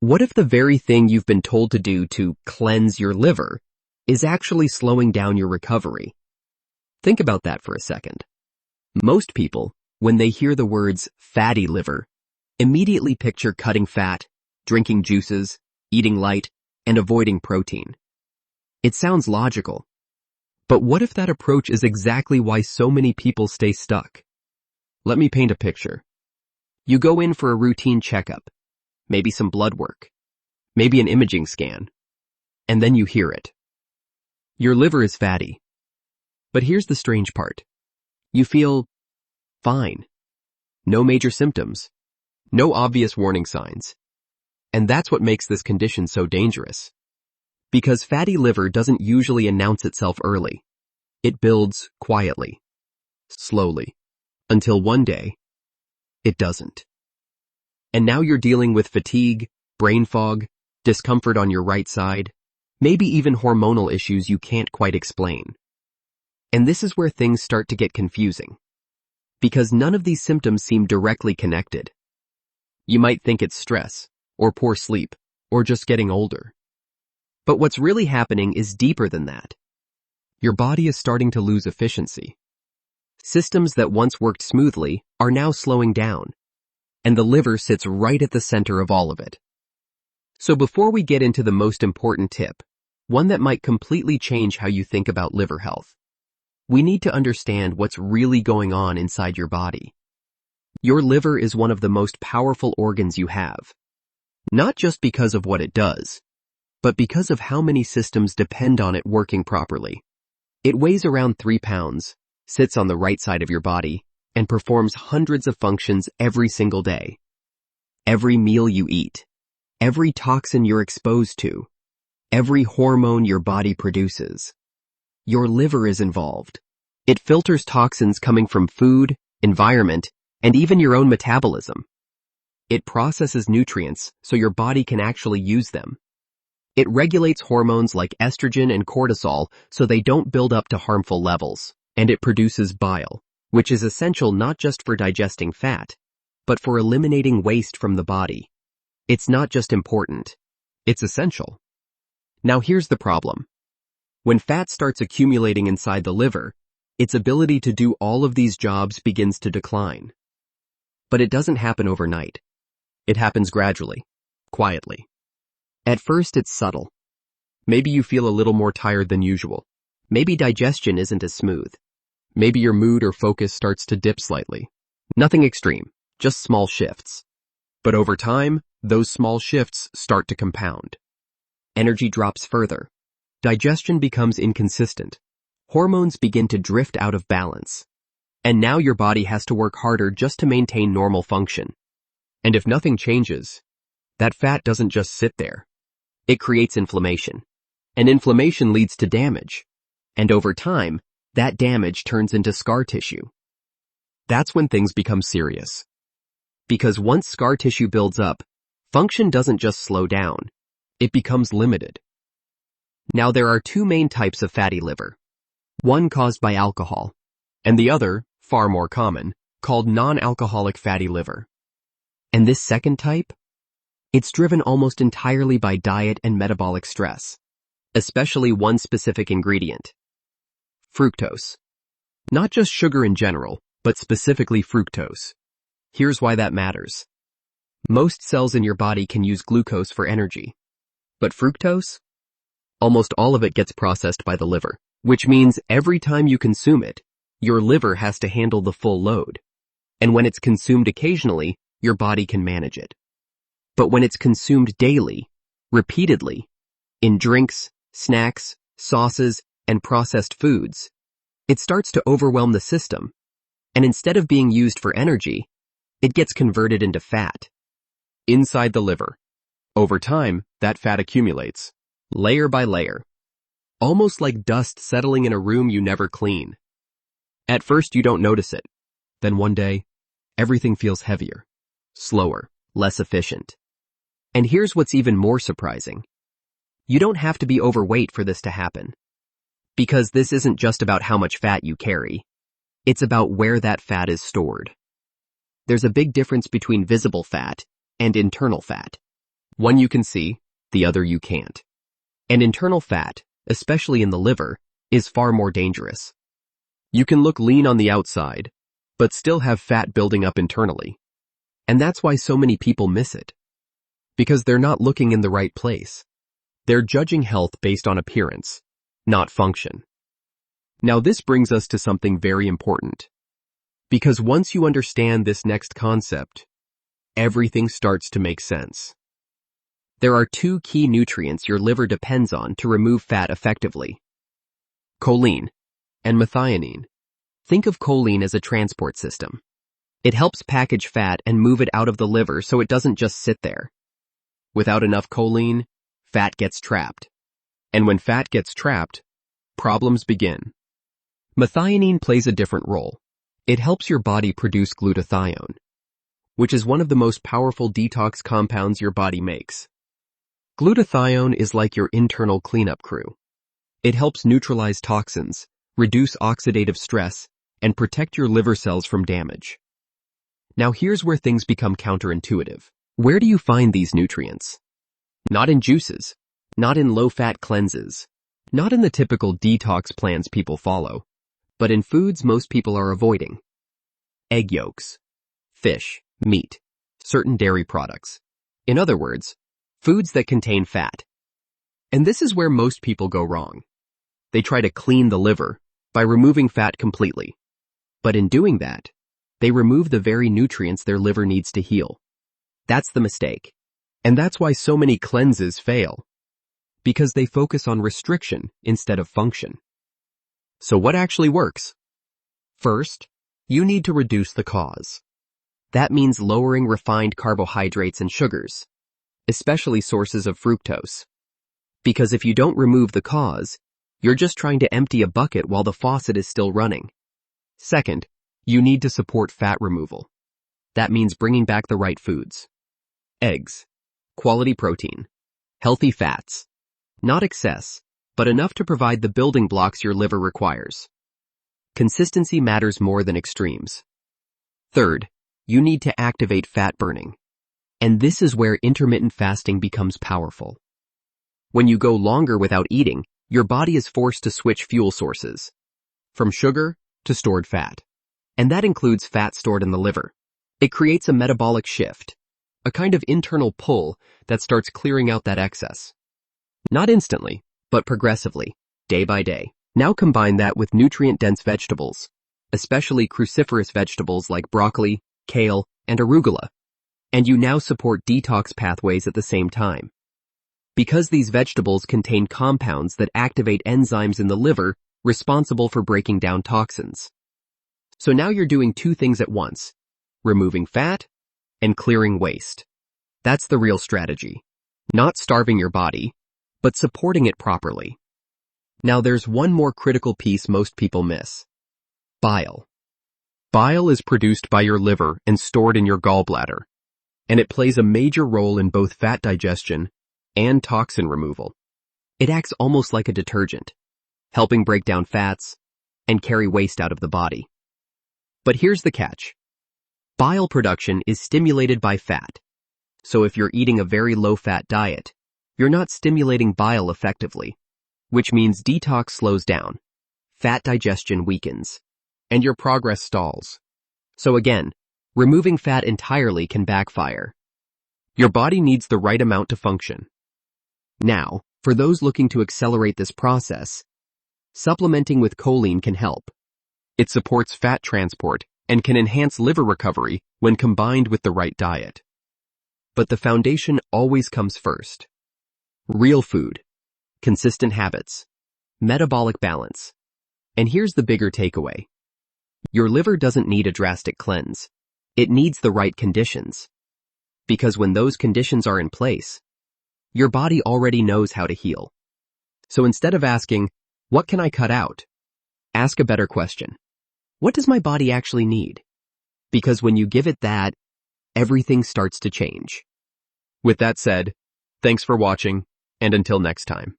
What if the very thing you've been told to do to cleanse your liver is actually slowing down your recovery? Think about that for a second. Most people, when they hear the words fatty liver, immediately picture cutting fat, drinking juices, eating light, and avoiding protein. It sounds logical. But what if that approach is exactly why so many people stay stuck? Let me paint a picture. You go in for a routine checkup, maybe some blood work, maybe an imaging scan, and then you hear it. Your liver is fatty. But here's the strange part. You feel fine. No major symptoms. No obvious warning signs. And that's what makes this condition so dangerous. Because fatty liver doesn't usually announce itself early. It builds quietly, slowly, until one day, it doesn't. And now you're dealing with fatigue, brain fog, discomfort on your right side, maybe even hormonal issues you can't quite explain. And this is where things start to get confusing. Because none of these symptoms seem directly connected. You might think it's stress, or poor sleep, or just getting older. But what's really happening is deeper than that. Your body is starting to lose efficiency. Systems that once worked smoothly are now slowing down, and the liver sits right at the center of all of it. So before we get into the most important tip, one that might completely change how you think about liver health, we need to understand what's really going on inside your body. Your liver is one of the most powerful organs you have, not just because of what it does, but because of how many systems depend on it working properly. It weighs around 3 pounds, sits on the right side of your body, and performs hundreds of functions every single day. Every meal you eat, every toxin you're exposed to, every hormone your body produces. Your liver is involved. It filters toxins coming from food, environment, and even your own metabolism. It processes nutrients so your body can actually use them. It regulates hormones like estrogen and cortisol so they don't build up to harmful levels. And it produces bile, which is essential not just for digesting fat, but for eliminating waste from the body. It's not just important, it's essential. Now here's the problem. When fat starts accumulating inside the liver, its ability to do all of these jobs begins to decline. But it doesn't happen overnight. It happens gradually, quietly. At first it's subtle. Maybe you feel a little more tired than usual. Maybe digestion isn't as smooth. Maybe your mood or focus starts to dip slightly. Nothing extreme, just small shifts. But over time, those small shifts start to compound. Energy drops further. Digestion becomes inconsistent. Hormones begin to drift out of balance. And now your body has to work harder just to maintain normal function. And if nothing changes, that fat doesn't just sit there. It creates inflammation. And inflammation leads to damage. And over time, that damage turns into scar tissue. That's when things become serious. Because once scar tissue builds up, function doesn't just slow down, it becomes limited. Now there are two main types of fatty liver. One caused by alcohol, and the other, far more common, called non-alcoholic fatty liver. And this second type? It's driven almost entirely by diet and metabolic stress, especially one specific ingredient. Fructose. Not just sugar in general, but specifically fructose. Here's why that matters. Most cells in your body can use glucose for energy. But fructose? Almost all of it gets processed by the liver, which means every time you consume it, your liver has to handle the full load. And when it's consumed occasionally, your body can manage it. But when it's consumed daily, repeatedly, in drinks, snacks, sauces, and processed foods, it starts to overwhelm the system, and instead of being used for energy, it gets converted into fat. Inside the liver. Over time, that fat accumulates, layer by layer, almost like dust settling in a room you never clean. At first you don't notice it. Then one day, everything feels heavier, slower, less efficient. And here's what's even more surprising. You don't have to be overweight for this to happen. Because this isn't just about how much fat you carry. It's about where that fat is stored. There's a big difference between visible fat and internal fat. One you can see, the other you can't. And internal fat, especially in the liver, is far more dangerous. You can look lean on the outside, but still have fat building up internally. And that's why so many people miss it. Because they're not looking in the right place. They're judging health based on appearance, not function. Now this brings us to something very important. Because once you understand this next concept, everything starts to make sense. There are two key nutrients your liver depends on to remove fat effectively: choline and methionine. Think of choline as a transport system. It helps package fat and move it out of the liver so it doesn't just sit there. Without enough choline, fat gets trapped. And when fat gets trapped, problems begin. Methionine plays a different role. It helps your body produce glutathione, which is one of the most powerful detox compounds your body makes. Glutathione is like your internal cleanup crew. It helps neutralize toxins, reduce oxidative stress, and protect your liver cells from damage. Now here's where things become counterintuitive. Where do you find these nutrients? Not in juices, not in low-fat cleanses, not in the typical detox plans people follow, but in foods most people are avoiding. Egg yolks, fish, meat, certain dairy products. In other words, foods that contain fat. And this is where most people go wrong. They try to clean the liver by removing fat completely. But in doing that, they remove the very nutrients their liver needs to heal. That's the mistake. And that's why so many cleanses fail. Because they focus on restriction instead of function. So what actually works? First, you need to reduce the cause. That means lowering refined carbohydrates and sugars, especially sources of fructose. Because if you don't remove the cause, you're just trying to empty a bucket while the faucet is still running. Second, you need to support fat removal. That means bringing back the right foods. Eggs, quality protein, healthy fats. Not excess, but enough to provide the building blocks your liver requires. Consistency matters more than extremes. Third, you need to activate fat burning. And this is where intermittent fasting becomes powerful. When you go longer without eating, your body is forced to switch fuel sources, from sugar to stored fat. And that includes fat stored in the liver. It creates a metabolic shift, a kind of internal pull that starts clearing out that excess. Not instantly, but progressively, day by day. Now combine that with nutrient-dense vegetables, especially cruciferous vegetables like broccoli, kale, and arugula. And you now support detox pathways at the same time. Because these vegetables contain compounds that activate enzymes in the liver responsible for breaking down toxins. So now you're doing two things at once: removing fat and clearing waste. That's the real strategy. Not starving your body, but supporting it properly. Now there's one more critical piece most people miss. Bile. Bile is produced by your liver and stored in your gallbladder, and it plays a major role in both fat digestion and toxin removal. It acts almost like a detergent, helping break down fats and carry waste out of the body. But here's the catch. Bile production is stimulated by fat. So if you're eating a very low-fat diet, you're not stimulating bile effectively, which means detox slows down, fat digestion weakens, and your progress stalls. So again, removing fat entirely can backfire. Your body needs the right amount to function. Now, for those looking to accelerate this process, supplementing with choline can help. It supports fat transport and can enhance liver recovery when combined with the right diet. But the foundation always comes first. Real food, consistent habits, metabolic balance. And here's the bigger takeaway. Your liver doesn't need a drastic cleanse. It needs the right conditions. Because when those conditions are in place, your body already knows how to heal. So instead of asking, what can I cut out? Ask a better question. What does my body actually need? Because when you give it that, everything starts to change. With that said, thanks for watching, and until next time.